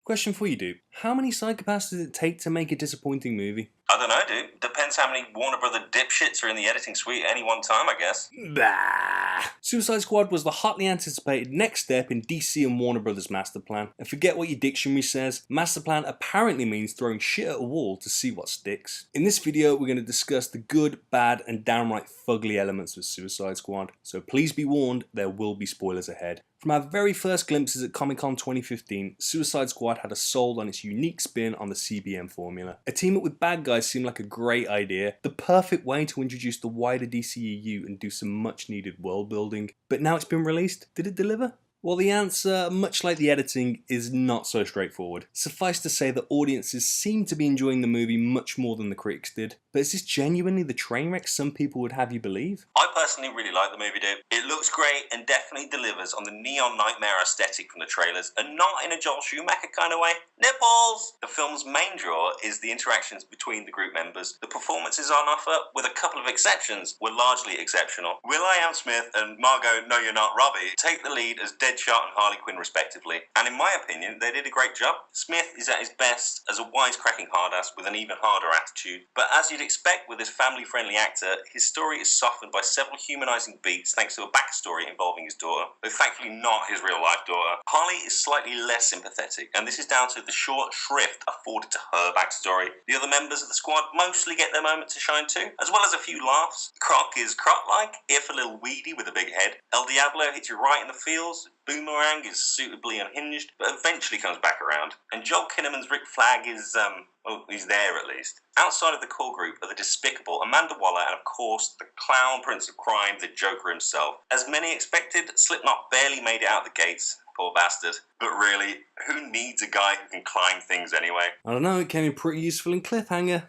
Question for you, Dupe. How many psychopaths does it take to make a disappointing movie? I don't know, dude. Depends how many Warner Brother dipshits are in the editing suite at any one time, I guess. Bah. Suicide Squad was the hotly anticipated next step in DC and Warner Brothers' master plan. And forget what your dictionary says, master plan apparently means throwing shit at a wall to see what sticks. In this video, we're going to discuss the good, bad, and downright fugly elements of Suicide Squad. So please be warned, there will be spoilers ahead. From our very first glimpses at Comic-Con 2015, Suicide Squad had us sold on its unique spin on the CBM formula. A team up with bad guys seemed like a great idea, the perfect way to introduce the wider DCEU and do some much needed world building. But now it's been released, did it deliver? Well, the answer, much like the editing, is not so straightforward. Suffice to say that audiences seem to be enjoying the movie much more than the critics did. But is this genuinely the train wreck some people would have you believe? I personally really like the movie, dude. It looks great and definitely delivers on the neon nightmare aesthetic from the trailers, and not in a Joel Schumacher kind of way. Nipples! The film's main draw is the interactions between the group members. The performances on offer, with a couple of exceptions, were largely exceptional. Will.i.am Smith and Margot No You're Not Robbie take the lead as Deadshot and Harley Quinn respectively, and in my opinion they did a great job. Smith is at his best as a wisecracking hardass with an even harder attitude, but as you'd expect with this family-friendly actor, his story is softened by several humanising beats thanks to a backstory involving his daughter, though thankfully not his real-life daughter. Harley is slightly less sympathetic, and this is down to the short shrift afforded to her backstory. The other members of the squad mostly get their moment to shine too, as well as a few laughs. Croc is Croc-like, if a little weedy with a big head. El Diablo hits you right in the feels. Boomerang is suitably unhinged, but eventually comes back around. And Joel Kinnaman's Rick Flag is, well, he's there at least. Outside of the core group are the despicable Amanda Waller and, of course, the clown prince of crime, the Joker himself. As many expected, Slipknot barely made it out the gates. Poor bastard. But really, who needs a guy who can climb things anyway? I don't know, it came in pretty useful in Cliffhanger.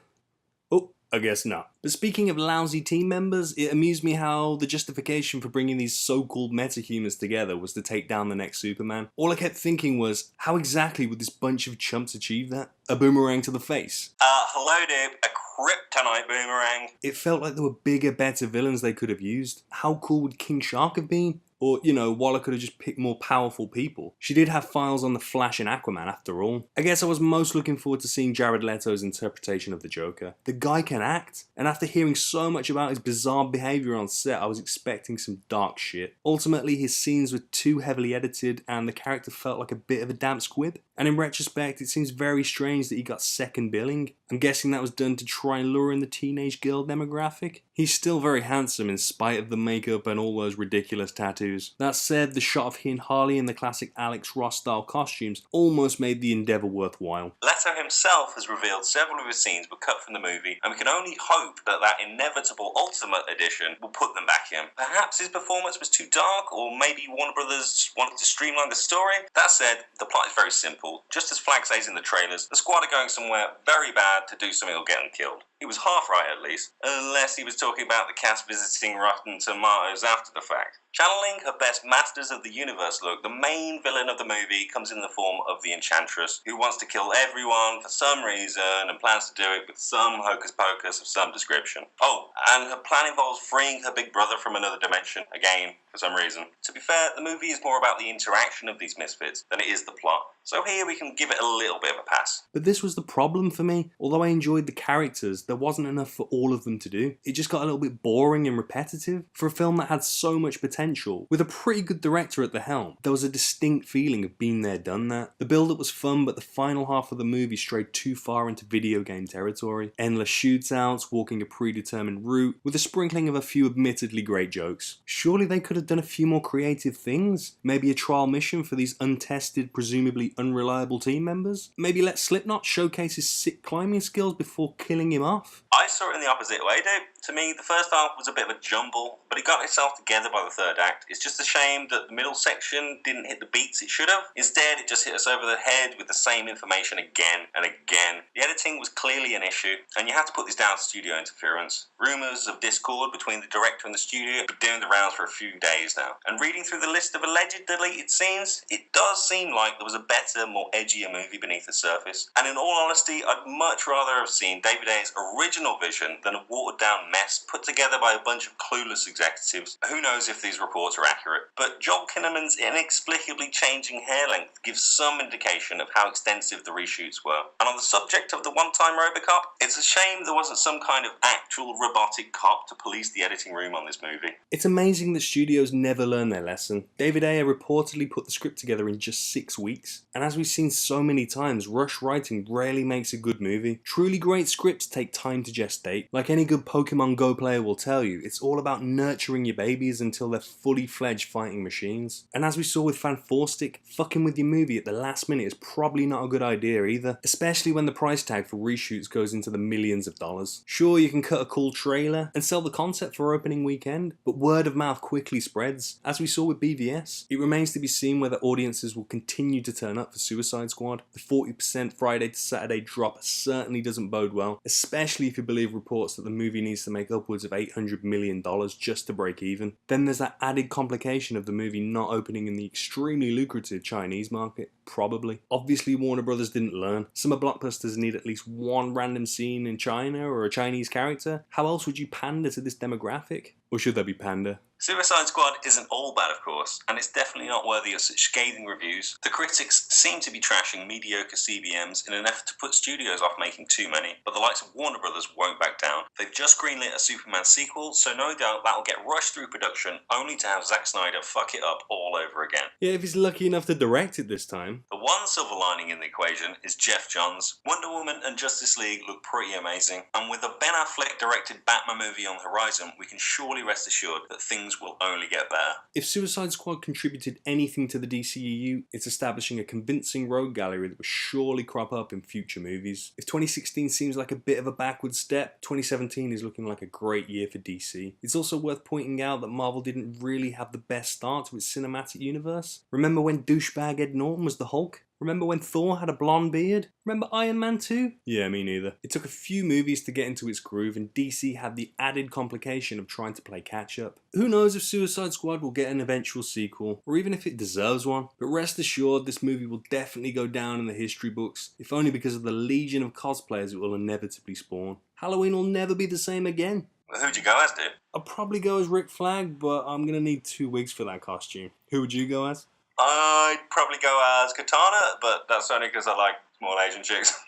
Oh, I guess not. But speaking of lousy team members, it amused me how the justification for bringing these so-called metahumans together was to take down the next Superman. All I kept thinking was, how exactly would this bunch of chumps achieve that? A boomerang to the face? Hello dude, a kryptonite boomerang. It felt like there were bigger, better villains they could have used. How cool would King Shark have been? Or, you know, Waller could have just picked more powerful people. She did have files on the Flash and Aquaman after all. I guess I was most looking forward to seeing Jared Leto's interpretation of the Joker. The guy can act, and after hearing so much about his bizarre behaviour on set, I was expecting some dark shit. Ultimately, his scenes were too heavily edited, and the character felt like a bit of a damp squib. And in retrospect, it seems very strange that he got second billing. I'm guessing that was done to try and lure in the teenage girl demographic. He's still very handsome in spite of the makeup and all those ridiculous tattoos. That said, the shot of he and Harley in the classic Alex Ross style costumes almost made the endeavour worthwhile. Leto himself has revealed several of his scenes were cut from the movie, and we can only hope that that inevitable Ultimate Edition will put them back in. Perhaps his performance was too dark, or maybe Warner Brothers wanted to streamline the story. That said, the plot is very simple. Just as Flag says in the trailers, the squad are going somewhere very bad to do something or get them killed. He was half right at least, unless he was talking about the cast visiting Rotten Tomatoes after the fact. Channeling her best Masters of the Universe look, the main villain of the movie comes in the form of the Enchantress, who wants to kill everyone for some reason and plans to do it with some hocus pocus of some description. Oh, and her plan involves freeing her big brother from another dimension, again, for some reason. To be fair, the movie is more about the interaction of these misfits than it is the plot, so here we can give it a little bit of a pass. But this was the problem for me. Although I enjoyed the characters, there wasn't enough for all of them to do. It just got a little bit boring and repetitive. For a film that had so much potential, with a pretty good director at the helm, there was a distinct feeling of been there, done that. The build-up was fun, but the final half of the movie strayed too far into video game territory. Endless shootouts, walking a predetermined route, with a sprinkling of a few admittedly great jokes. Surely they could have done a few more creative things? Maybe a trial mission for these untested, presumably unreliable team members? Maybe let Slipknot showcase his sick climbing skills before killing him off? I saw it in the opposite way, dude. To me, the first half was a bit of a jumble, but it got itself together by the third act. It's just a shame that the middle section didn't hit the beats it should have. Instead, it just hit us over the head with the same information again and again. The editing was clearly an issue, and you have to put this down to studio interference. Rumours of discord between the director and the studio have been doing the rounds for a few days now. And reading through the list of alleged deleted scenes, it does seem like there was a better, more edgier movie beneath the surface. And in all honesty, I'd much rather have seen David Ayer's original vision than a watered-down mess put together by a bunch of clueless executives. Who knows if these reports are accurate, but Joel Kinnaman's inexplicably changing hair length gives some indication of how extensive the reshoots were. And on the subject of the one-time Robocop, it's a shame there wasn't some kind of actual robotic cop to police the editing room on this movie. It's amazing that studios never learn their lesson. David Ayer reportedly put the script together in just 6 weeks, and as we've seen so many times, rush writing rarely makes a good movie. Truly great scripts take time to gestate. Like any good Pokemon Go player will tell you, it's all about nurturing your babies until they're fully fledged fighting machines. And as we saw with Fan Stick, fucking with your movie at the last minute is probably not a good idea either, especially when the price tag for reshoots goes into the millions of dollars. Sure, you can cut a cool trailer and sell the concept for opening weekend, but word of mouth quickly spreads. As we saw with BVS, it remains to be seen whether audiences will continue to turn up for Suicide Squad. The 40% Friday to Saturday drop certainly doesn't bode well, especially if you believe reports that the movie needs to make upwards of $800 million just to break even. Then there's that added complication of the movie not opening in the extremely lucrative Chinese market. Probably. Obviously Warner Brothers didn't learn. Summer blockbusters need at least one random scene in China or a Chinese character. How else would you pander to this demographic? Or should there be pander? Suicide Squad isn't all bad, of course, and it's definitely not worthy of such scathing reviews. The critics seem to be trashing mediocre CBMs in an effort to put studios off making too many, but the likes of Warner Brothers won't back down. They've just greenlit a Superman sequel, so no doubt that'll get rushed through production, only to have Zack Snyder fuck it up all over again. Yeah, if he's lucky enough to direct it this time. The one silver lining in the equation is Jeff Johns. Wonder Woman and Justice League look pretty amazing, and with a Ben Affleck directed Batman movie on the horizon, we can surely rest assured that things will only get better. If Suicide Squad contributed anything to the DCEU, it's establishing a convincing rogue gallery that will surely crop up in future movies. If 2016 seems like a bit of a backward step, 2017 is looking like a great year for DC. It's also worth pointing out that Marvel didn't really have the best start to its cinematic universe. Remember when douchebag Ed Norton was the Hulk? Remember when Thor had a blonde beard? Remember Iron Man 2? Yeah, me neither. It took a few movies to get into its groove, and DC had the added complication of trying to play catch up. Who knows if Suicide Squad will get an eventual sequel, or even if it deserves one, but rest assured this movie will definitely go down in the history books, if only because of the legion of cosplayers it will inevitably spawn. Halloween will never be the same again. Well, who'd you go as, dude? I'd probably go as Rick Flag, but I'm gonna need 2 wigs for that costume. Who would you go as? I'd probably go as Katana, but that's only because I like small Asian chicks.